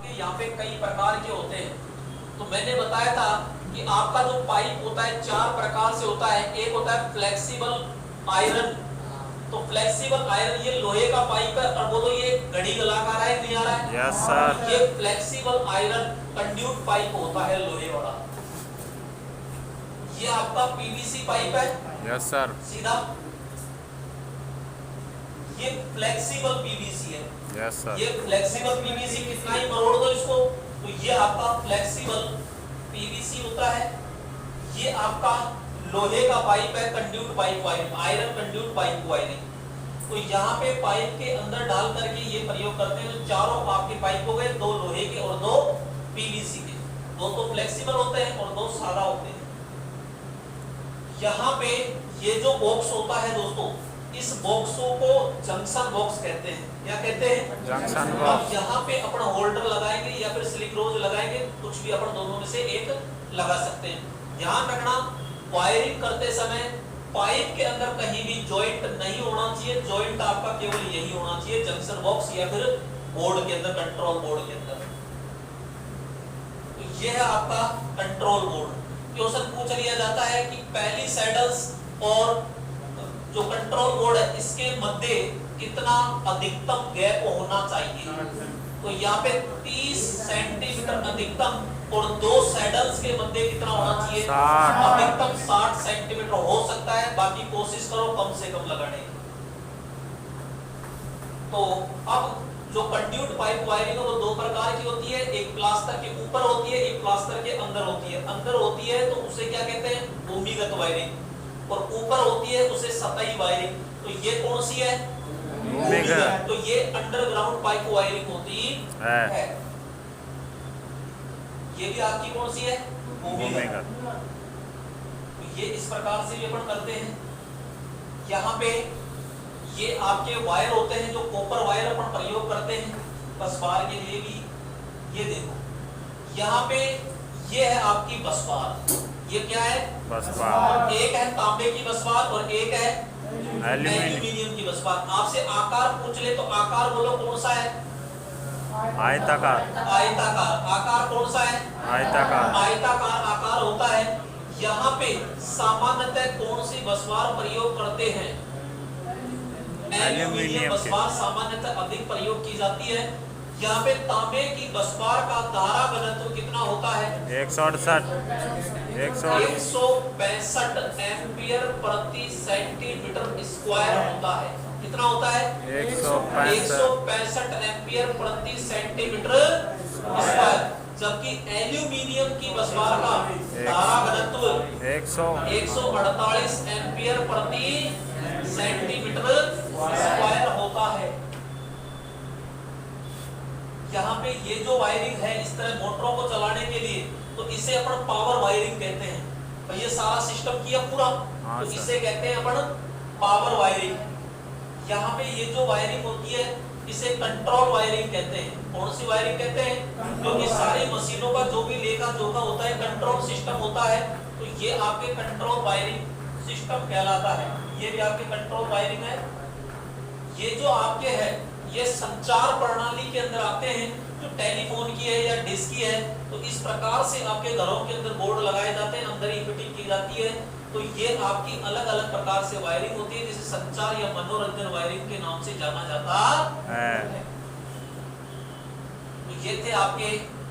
कि यहाँ पे कई प्रकार के होते हैं। तो मैंने बताया था कि आपका जो पाइप होता है 4 प्रकार से होता है। एक होता है फ्लेक्सिबल आयरन। तो फ्लेक्सिबल आयरन ये लोहे का पाइप है। और बोलो ये घड़ी गलाकार है नहीं आ रहा है? Yes sir. ये फ्लेक्सिबल आयरन कंड्यूट पाइप होता है लोहे वाला। ये आपका पीवीसी पाइप है। Yes sir. सीधा ये फ्लेक्सिबल पीवीसी है। Yes sir. ये फ्लेक्सिबल पीवीसी कितना ही मरोड़ दो इसको तो ये आपका फ्लेक्सिबल पीवीसी होता है। ये आपका लोहे का पाइप है, conduit pipe wiring, iron conduit pipe wiring. तो यहाँ पे पाइप के अंदर डाल करके ये प्रयोग करते हैं। तो चारों आपके पाइप हो गए, 2 लोहे के और 2 पीवीसी के। 2 तो फ्लेक्सिबल होते हैं और 2 सादा होते हैं। यहाँ पे ये जो बॉक्स होता है दोस्तों, इस बॉक्सों को जंक्शन बॉक्स कहते हैं। क्या कहते हैं? जंक्शन अब बॉक्स। यहाँ पे अपना होल्डर लगाएंगे या फिर स्लिक रोज लगाएंगे, कुछ भी अपन दोनों में से एक लगा सकते हैं। ध्यान रखना वायरिंग करते समय पाइप के अंदर कहीं भी जॉइंट नहीं होना चाहिए। जॉइंट आपका केवल यही होना चाहिए, जंक्शन बॉक्स या फिर बोर्ड के अंदर, कंट्रोल बोर्ड के अंदर। तो यह है आपका कंट्रोल बोर्ड। क्वेश्चन पूछ लिया जाता है कि पहली सैडल्स और जो कंट्रोल बोर्ड है इसके मध्य कितना अधिकतम गैप होना चाहिए। तो यहाँ पे 30 सेंटीमीटर अधिकतम और 2 सैडल्स के मध्य कितना होना चाहिए? 60। अधिकतम 60 सेंटीमीटर हो सकता है, बाकी कोशिश करो कम से कम लगाने की। तो अब जो कंड्यूट पाइप वायरिंग है वो 2 प्रकार की होती है। एक प्लास्टर के ऊपर होती है, एक प्लास्टर के अंदर होती है। अंदर होती है तो उसे क्या कहते हैं? भूमिगत वायरिंग। और ऊपर होती है उसे सतही वायरिंग। तो ये कौन सी है? भूमिगत। तो ये अंडरग्राउंड पाइप वायरिंग होती है। ये भी आपकी कौन सी है? भूमिगत। तो ये इस प्रकार से भी अपन करते हैं। यहाँ पे ये आपके वायर होते हैं जो कॉपर वायर अपन प्रयोग करते हैं बस बार के लिए भी। ये देखो यहाँ पे ये है आपकी बस बार। ये क्या है? बस बार। एक है तांबे की बस बार और एक है एल्यूमिनियम की बस बार। आपसे आकार पूछ ले तो आकार बोलो कौन सा है? आयताकार। आयताकार। आकार कौन सा है? आयताकार। आयताकार आकार होता है। यहाँ पे सामान्यतः कौन सी बस बार प्रयोग करते हैं? एल्यूमिनियम बस बार सामान्यतः अधिक प्रयोग की जाती है। यहाँ पे तांबे की बस बार का धारा घनत्व कितना होता है? 168 165 एम्पियर प्रति सेंटीमीटर स्क्वायर होता है। कितना होता है? 165 एम्पियर प्रति सेंटीमीटर स्क्वायर। जबकि एल्यूमिनियम की बस बार का धारा घनत्व 148 एम्पियर प्रति सेंटीमीटर स्क्वायर होता है। यहाँ पे ये जो वायरिंग है इस तरह मोटरों को चलाने के लिए, तो इसे अपन पावर वायरिंग कहते हैं। तो ये सारा सिस्टम किया पूरा, तो इसे कहते हैं अपन पावर वायरिंग। यहाँ पे ये जो वायरिंग होती है इसे कंट्रोल वायरिंग कहते हैं। कौन सी वायरिंग कहते हैं? क्योंकि सारी मशीनों का जो भी लेखा जोखा होता है कंट्रोल सिस्टम होता है। तो ये आपके कंट्रोल वायरिंग सिस्टम कहलाता है। ये भी आपके कंट्रोल वायरिंग है। ये जो आपके है ये संचार प्रणाली के अंदर आते हैं, जो टेलीफोन की है या डिश की है। तो इस प्रकार से आपके घरों के अंदर बोर्ड लगाए जाते हैं, अंदर ही फिटिंग की जाती है। तो ये आपकी अलग अलग प्रकार से वायरिंग होती है, जिसे संचार या मनोरंजन वायरिंग के नाम से जाना जाता है। तो ये थे आपके